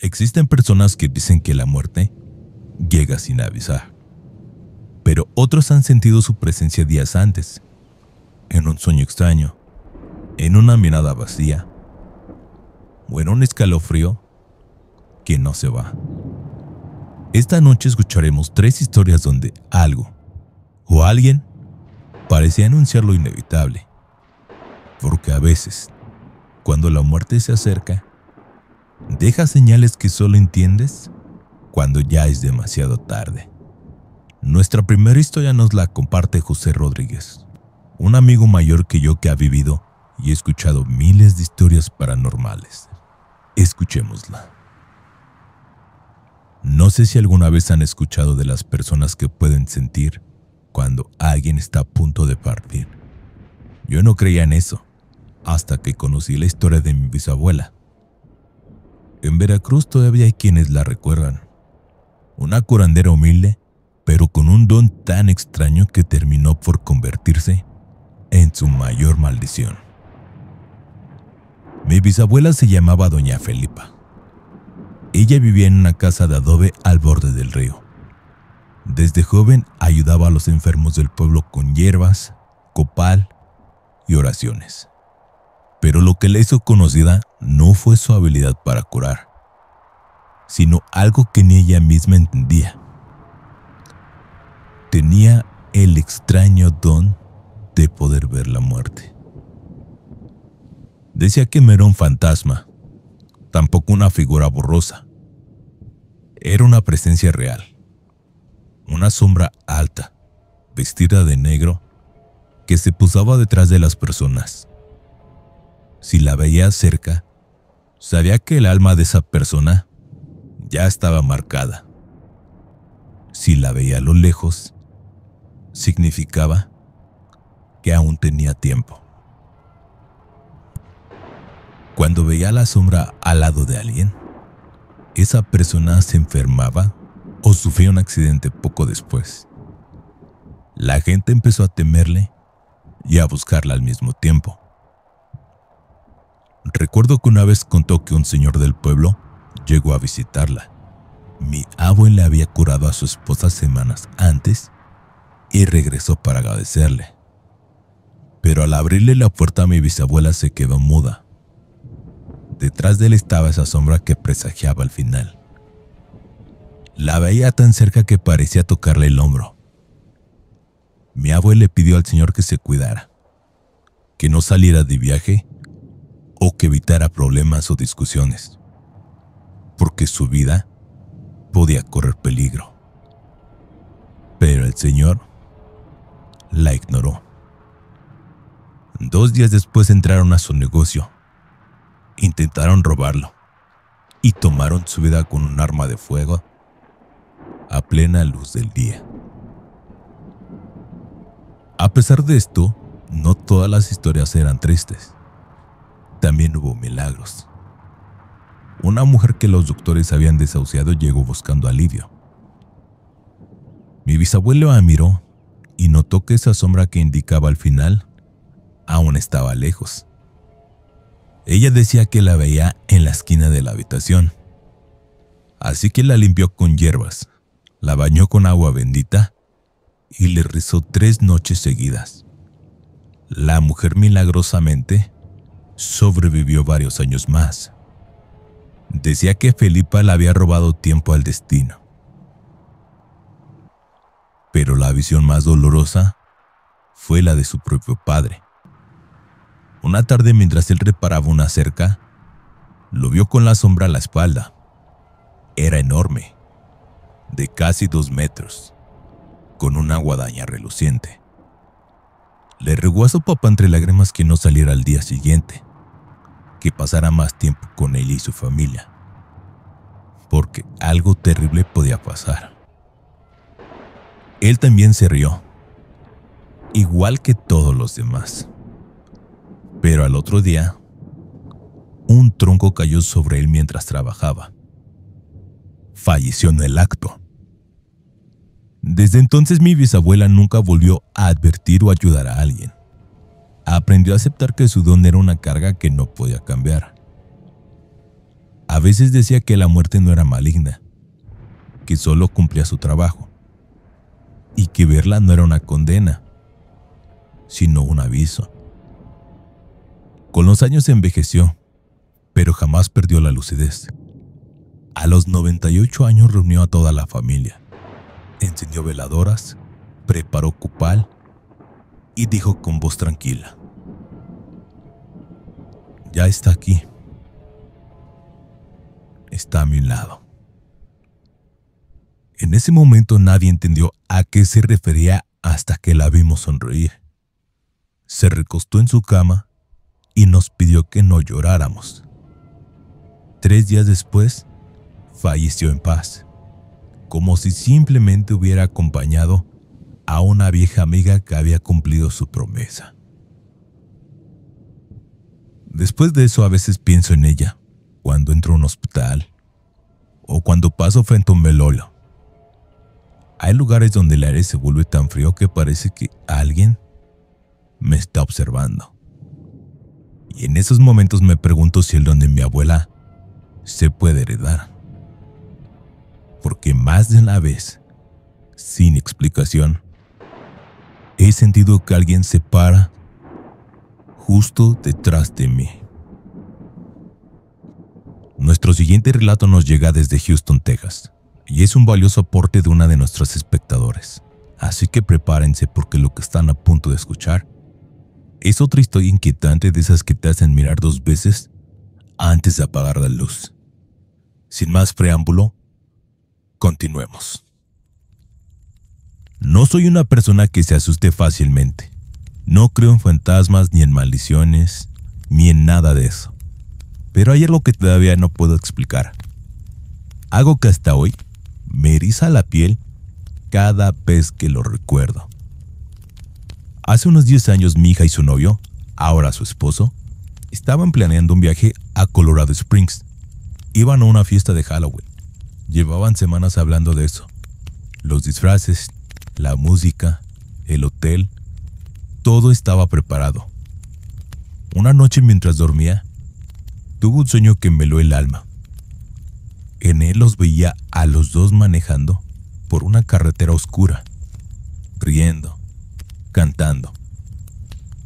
Existen personas que dicen que la muerte llega sin avisar, pero otros han sentido su presencia días antes, en un sueño extraño, en una mirada vacía o en un escalofrío que no se va. Esta noche escucharemos 3 historias donde algo o alguien parecía anunciar lo inevitable, porque a veces, cuando la muerte se acerca, deja señales que solo entiendes cuando ya es demasiado tarde. Nuestra primera historia nos la comparte José Rodríguez, un amigo mayor que yo que ha vivido y escuchado miles de historias paranormales. Escuchémosla. No sé si alguna vez han escuchado de las personas que pueden sentir cuando alguien está a punto de partir. Yo no creía en eso, hasta que conocí la historia de mi bisabuela. En Veracruz todavía hay quienes la recuerdan. Una curandera humilde, pero con un don tan extraño que terminó por convertirse en su mayor maldición. Mi bisabuela se llamaba Doña Felipa. Ella vivía en una casa de adobe al borde del río. Desde joven ayudaba a los enfermos del pueblo con hierbas, copal y oraciones. Pero lo que la hizo conocida no fue su habilidad para curar, sino algo que ni ella misma entendía. Tenía el extraño don de poder ver la muerte. Decía que no era un fantasma, tampoco una figura borrosa. Era una presencia real, una sombra alta, vestida de negro, que se posaba detrás de las personas. Si la veía cerca, sabía que el alma de esa persona ya estaba marcada. Si la veía a lo lejos, significaba que aún tenía tiempo. Cuando veía la sombra al lado de alguien, esa persona se enfermaba o sufría un accidente poco después. La gente empezó a temerle y a buscarla al mismo tiempo. Recuerdo que una vez contó que un señor del pueblo llegó a visitarla. Mi abuela había curado a su esposa semanas antes y regresó para agradecerle. Pero al abrirle la puerta a mi bisabuela se quedó muda. Detrás de él estaba esa sombra que presagiaba el final. La veía tan cerca que parecía tocarle el hombro. Mi abuela le pidió al señor que se cuidara, que no saliera de viaje o que evitara problemas o discusiones, porque su vida podía correr peligro. Pero el señor la ignoró. 2 días después entraron a su negocio, intentaron robarlo y tomaron su vida con un arma de fuego a plena luz del día. A pesar de esto, no todas las historias eran tristes. También hubo milagros. Una mujer que los doctores habían desahuciado llegó buscando alivio. Mi bisabuelo la miró y notó que esa sombra que indicaba al final aún estaba lejos. Ella decía que la veía en la esquina de la habitación. Así que la limpió con hierbas, la bañó con agua bendita y le rezó 3 noches seguidas. La mujer milagrosamente sobrevivió varios años más. Decía que Felipa le había robado tiempo al destino. Pero la visión más dolorosa fue la de su propio padre. Una tarde, mientras él reparaba una cerca, lo vio con la sombra a la espalda. Era enorme, de casi 2 metros, con una guadaña reluciente. Le rogó a su papá entre lágrimas que no saliera al día siguiente, que pasara más tiempo con él y su familia, porque algo terrible podía pasar. Él también se rió, igual que todos los demás. Pero al otro día, un tronco cayó sobre él mientras trabajaba. Falleció en el acto. Desde entonces mi bisabuela nunca volvió a advertir o ayudar a alguien. Aprendió a aceptar que su don era una carga que no podía cambiar. A veces decía que la muerte no era maligna, que solo cumplía su trabajo, y que verla no era una condena, sino un aviso. Con los años envejeció, pero jamás perdió la lucidez. A los 98 años reunió a toda la familia, encendió veladoras, preparó copal y dijo con voz tranquila: ya está aquí. Está a mi lado. En ese momento nadie entendió a qué se refería hasta que la vimos sonreír. Se recostó en su cama y nos pidió que no lloráramos. 3 días después, falleció en paz, como si simplemente hubiera acompañado a una vieja amiga que había cumplido su promesa. Después de eso a veces pienso en ella, cuando entro a un hospital o cuando paso frente a un velorio. Hay lugares donde el aire se vuelve tan frío que parece que alguien me está observando. Y en esos momentos me pregunto si el don de mi abuela se puede heredar. Porque más de una vez, sin explicación, he sentido que alguien se para justo detrás de mí. Nuestro siguiente relato nos llega desde Houston, Texas, y es un valioso aporte de una de nuestras espectadores. Así que prepárense porque lo que están a punto de escuchar es otra historia inquietante de esas que te hacen mirar 2 veces antes de apagar la luz. Sin más preámbulo, continuemos. No soy una persona que se asuste fácilmente. No creo en fantasmas, ni en maldiciones, ni en nada de eso. Pero hay algo que todavía no puedo explicar. Algo que hasta hoy me eriza la piel cada vez que lo recuerdo. Hace unos 10 años mi hija y su novio, ahora su esposo, estaban planeando un viaje a Colorado Springs. Iban a una fiesta de Halloween. Llevaban semanas hablando de eso. Los disfraces, la música, el hotel, todo estaba preparado. Una noche mientras dormía, tuve un sueño que me heló el alma. En él los veía a los dos manejando por una carretera oscura, riendo, cantando.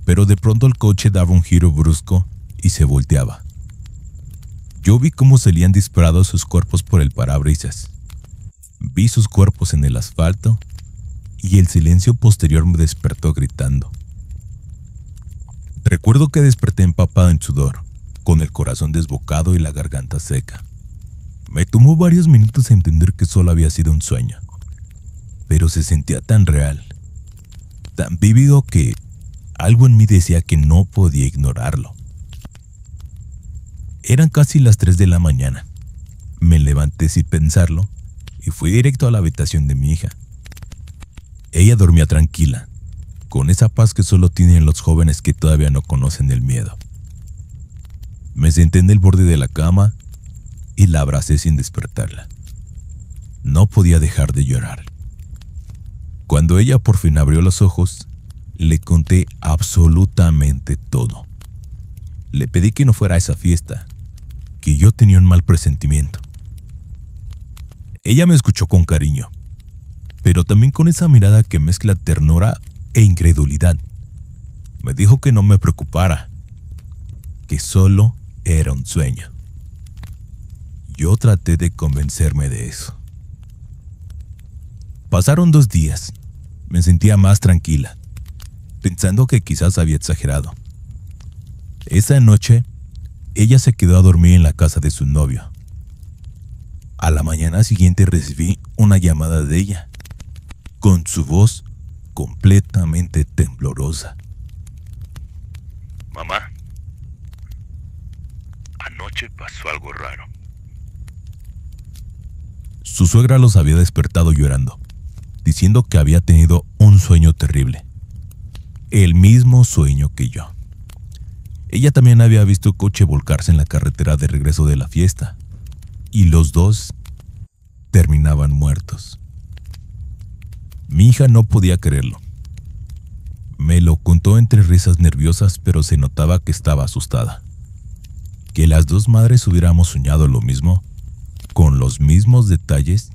Pero de pronto el coche daba un giro brusco y se volteaba. Yo vi cómo salían disparados sus cuerpos por el parabrisas. Vi sus cuerpos en el asfalto y el silencio posterior me despertó gritando. Recuerdo que desperté empapado en sudor, con el corazón desbocado y la garganta seca. Me tomó varios minutos a entender que solo había sido un sueño, pero se sentía tan real, tan vívido que algo en mí decía que no podía ignorarlo. Eran casi las 3 de la mañana. Me levanté sin pensarlo y fui directo a la habitación de mi hija. Ella dormía tranquila, con esa paz que solo tienen los jóvenes que todavía no conocen el miedo. Me senté en el borde de la cama y la abracé sin despertarla. No podía dejar de llorar. Cuando ella por fin abrió los ojos, le conté absolutamente todo. Le pedí que no fuera a esa fiesta, que yo tenía un mal presentimiento. Ella me escuchó con cariño, pero también con esa mirada que mezcla ternura e incredulidad. Me dijo que no me preocupara, que solo era un sueño. Yo traté de convencerme de eso. Pasaron 2 días. Me sentía más tranquila, pensando que quizás había exagerado. Esa noche, ella se quedó a dormir en la casa de su novio. A la mañana siguiente recibí una llamada de ella, con su voz completamente temblorosa. Mamá, anoche pasó algo raro. Su suegra los había despertado llorando, diciendo que había tenido un sueño terrible. El mismo sueño que yo. Ella también había visto el coche volcarse en la carretera de regreso de la fiesta, y los dos terminaban muertos. Mi hija no podía creerlo. Me lo contó entre risas nerviosas, pero se notaba que estaba asustada. Que las dos madres hubiéramos soñado lo mismo, con los mismos detalles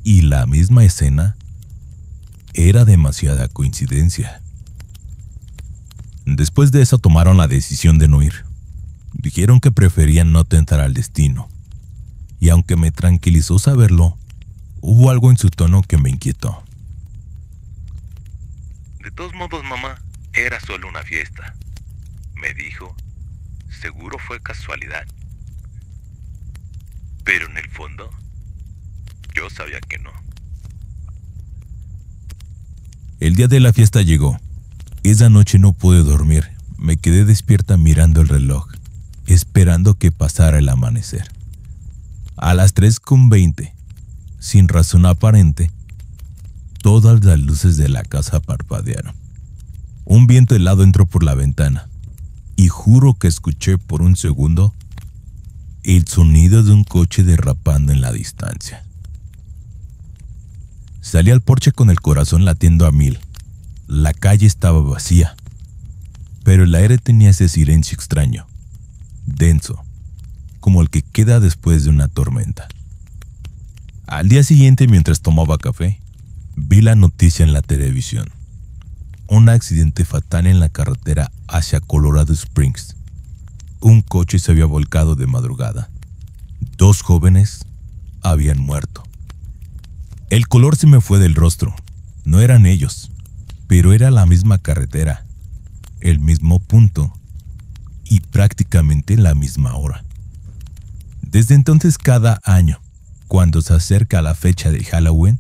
y la misma escena, era demasiada coincidencia. Después de eso tomaron la decisión de no ir. Dijeron que preferían no tentar al destino. Y aunque me tranquilizó saberlo, hubo algo en su tono que me inquietó. De todos modos, mamá, era solo una fiesta. Me dijo, seguro fue casualidad. Pero en el fondo, yo sabía que no. El día de la fiesta llegó. Esa noche no pude dormir. Me quedé despierta mirando el reloj, esperando que pasara el amanecer. A las 3:20, sin razón aparente, todas las luces de la casa parpadearon. Un viento helado entró por la ventana, y juro que escuché por un segundo el sonido de un coche derrapando en la distancia. Salí al porche con el corazón latiendo a 1000. La calle estaba vacía, pero el aire tenía ese silencio extraño, denso, como el que queda después de una tormenta. Al día siguiente, mientras tomaba café, vi la noticia en la televisión. Un accidente fatal en la carretera hacia Colorado Springs. Un coche se había volcado de madrugada. 2 jóvenes habían muerto. El color se me fue del rostro. No eran ellos, pero era la misma carretera, el mismo punto y prácticamente la misma hora. Desde entonces, cada año, cuando se acerca la fecha de Halloween,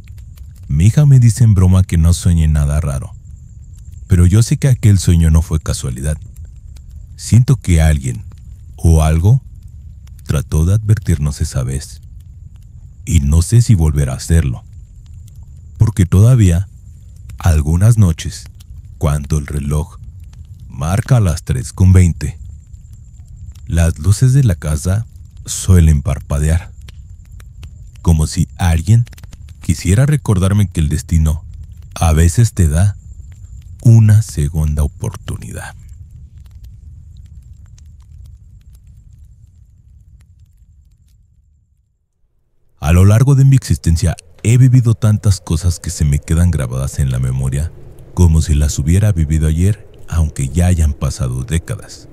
mi hija me dice en broma que no sueñe nada raro. Pero yo sé que aquel sueño no fue casualidad. Siento que alguien o algo trató de advertirnos esa vez. Y no sé si volverá a hacerlo. Porque todavía, algunas noches, cuando el reloj marca las 3:20, las luces de la casa suelen parpadear, como si alguien quisiera recordarme que el destino a veces te da una segunda oportunidad. A lo largo de mi existencia he vivido tantas cosas que se me quedan grabadas en la memoria, como si las hubiera vivido ayer, aunque ya hayan pasado décadas.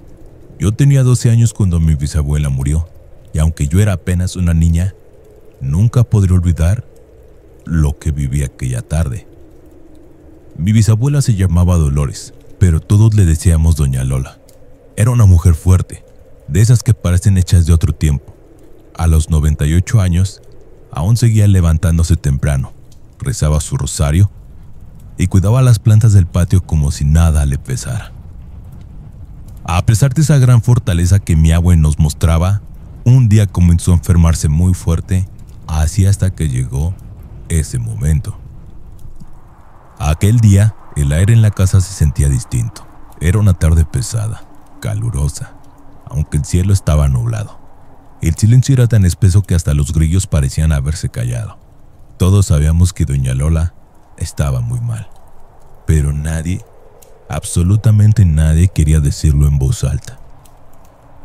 Yo tenía 12 años cuando mi bisabuela murió, y aunque yo era apenas una niña, nunca podré olvidar lo que viví aquella tarde. Mi bisabuela se llamaba Dolores, pero todos le decíamos Doña Lola. Era una mujer fuerte, de esas que parecen hechas de otro tiempo. A los 98 años, aún seguía levantándose temprano, rezaba su rosario y cuidaba las plantas del patio como si nada le pesara. A pesar de esa gran fortaleza que mi abue nos mostraba, un día comenzó a enfermarse muy fuerte, así hasta que llegó ese momento. Aquel día, el aire en la casa se sentía distinto. Era una tarde pesada, calurosa, aunque el cielo estaba nublado. El silencio era tan espeso que hasta los grillos parecían haberse callado. Todos sabíamos que Doña Lola estaba muy mal, pero nadie, absolutamente nadie, quería decirlo en voz alta.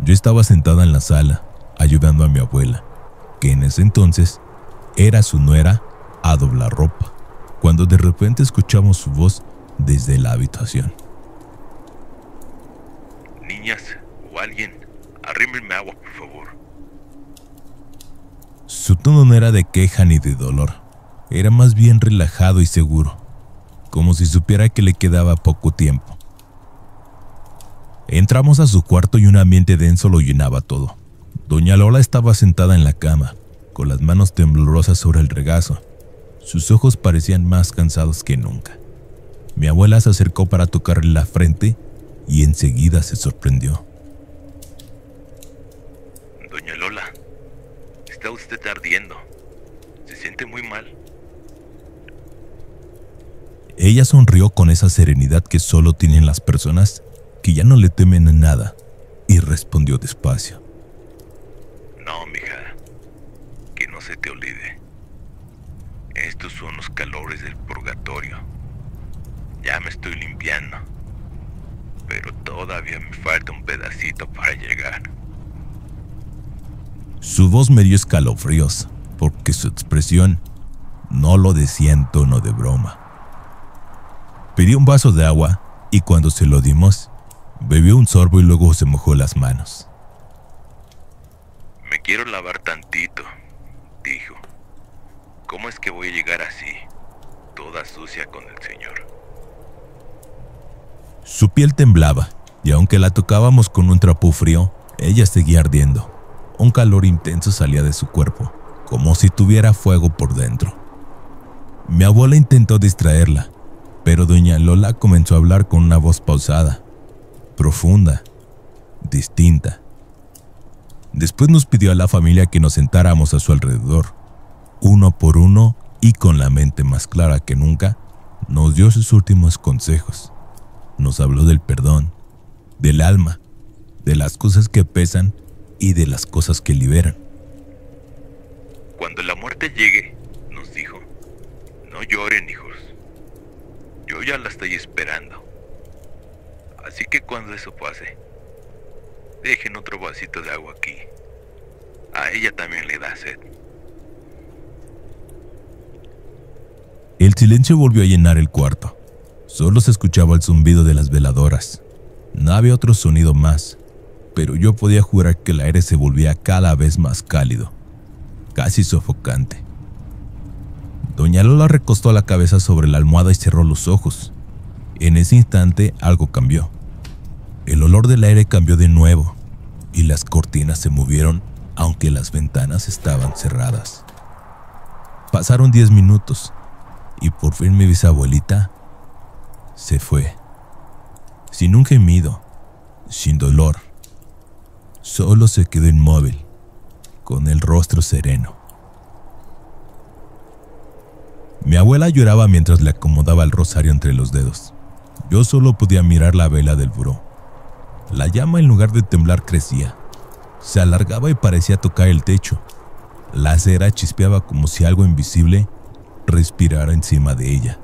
Yo estaba sentada en la sala, ayudando a mi abuela, que en ese entonces era su nuera, a doblar ropa, cuando de repente escuchamos su voz desde la habitación. Niñas o alguien, arrímenme agua, por favor. Su tono no era de queja ni de dolor, era más bien relajado y seguro, como si supiera que le quedaba poco tiempo. Entramos a su cuarto y un ambiente denso lo llenaba todo. Doña Lola estaba sentada en la cama, con las manos temblorosas sobre el regazo. Sus ojos parecían más cansados que nunca. Mi abuela se acercó para tocarle la frente y enseguida se sorprendió. Doña Lola, está usted ardiendo. ¿Se siente muy mal? Ella sonrió con esa serenidad que solo tienen las personas que ya no le temen a nada y respondió despacio. No, mija, que no se te olvide. Estos son los calores del purgatorio. Ya me estoy limpiando, pero todavía me falta un pedacito para llegar. Su voz me dio escalofríos, porque su expresión no lo decía en tono de broma. Pidió un vaso de agua y cuando se lo dimos, bebió un sorbo y luego se mojó las manos. Me quiero lavar tantito, dijo. ¿Cómo es que voy a llegar así, toda sucia con el señor? Su piel temblaba y aunque la tocábamos con un trapo frío, ella seguía ardiendo. Un calor intenso salía de su cuerpo, como si tuviera fuego por dentro. Mi abuela intentó distraerla, pero doña Lola comenzó a hablar con una voz pausada, profunda, distinta. Después nos pidió a la familia que nos sentáramos a su alrededor, uno por uno, y con la mente más clara que nunca, nos dio sus últimos consejos. Nos habló del perdón, del alma, de las cosas que pesan y de las cosas que liberan. Cuando la muerte llegue, nos dijo, no lloren, hijos. Yo ya la estoy esperando. Así que cuando eso pase, dejen otro vasito de agua aquí. A ella también le da sed. El silencio volvió a llenar el cuarto. Solo se escuchaba el zumbido de las veladoras. No había otro sonido más, pero yo podía jurar que el aire se volvía cada vez más cálido, casi sofocante. Doña Lola recostó la cabeza sobre la almohada y cerró los ojos. En ese instante algo cambió. El olor del aire cambió de nuevo y las cortinas se movieron aunque las ventanas estaban cerradas. Pasaron 10 minutos y por fin mi bisabuelita se fue. Sin un gemido, sin dolor. Solo se quedó inmóvil, con el rostro sereno. Mi abuela lloraba mientras le acomodaba el rosario entre los dedos. Yo solo podía mirar la vela del buró. La llama, en lugar de temblar, crecía. Se alargaba y parecía tocar el techo. La cera chispeaba como si algo invisible respirara encima de ella.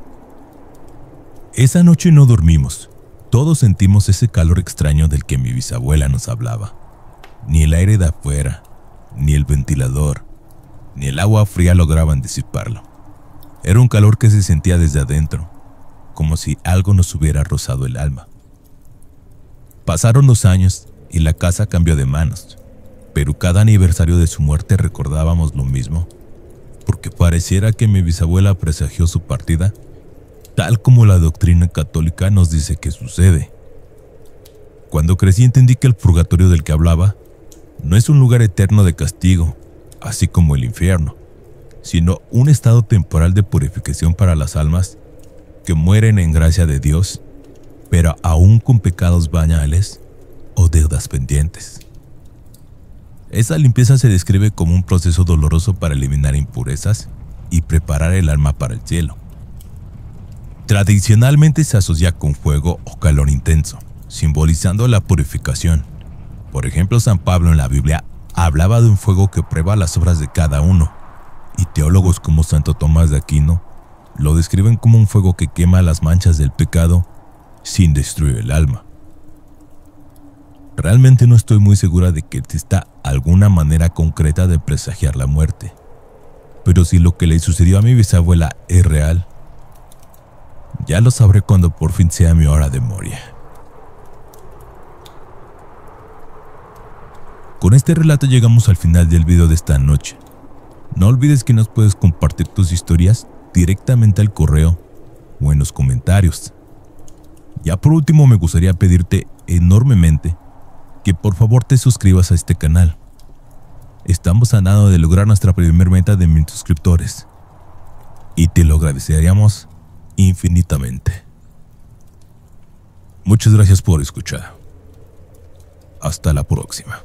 Esa noche no dormimos. Todos sentimos ese calor extraño del que mi bisabuela nos hablaba. Ni el aire de afuera, ni el ventilador, ni el agua fría lograban disiparlo. Era un calor que se sentía desde adentro, como si algo nos hubiera rozado el alma. Pasaron los años y la casa cambió de manos, pero cada aniversario de su muerte recordábamos lo mismo, porque pareciera que mi bisabuela presagió su partida, tal como la doctrina católica nos dice que sucede. Cuando crecí entendí que el purgatorio del que hablaba no es un lugar eterno de castigo, así como el infierno, sino un estado temporal de purificación para las almas que mueren en gracia de Dios, pero aún con pecados veniales o deudas pendientes. Esa limpieza se describe como un proceso doloroso para eliminar impurezas y preparar el alma para el cielo. Tradicionalmente se asocia con fuego o calor intenso, simbolizando la purificación. Por ejemplo, San Pablo en la Biblia hablaba de un fuego que prueba las obras de cada uno, y teólogos como Santo Tomás de Aquino lo describen como un fuego que quema las manchas del pecado sin destruir el alma. Realmente no estoy muy segura de que exista alguna manera concreta de presagiar la muerte, pero si lo que le sucedió a mi bisabuela es real, ya lo sabré cuando por fin sea mi hora de morir. Con este relato llegamos al final del video de esta noche. No olvides que nos puedes compartir tus historias directamente al correo o en los comentarios. Ya por último me gustaría pedirte enormemente que por favor te suscribas a este canal. Estamos a nada de lograr nuestra primera meta de 1000 suscriptores y te lo agradeceríamos infinitamente. Muchas gracias por escuchar. Hasta la próxima.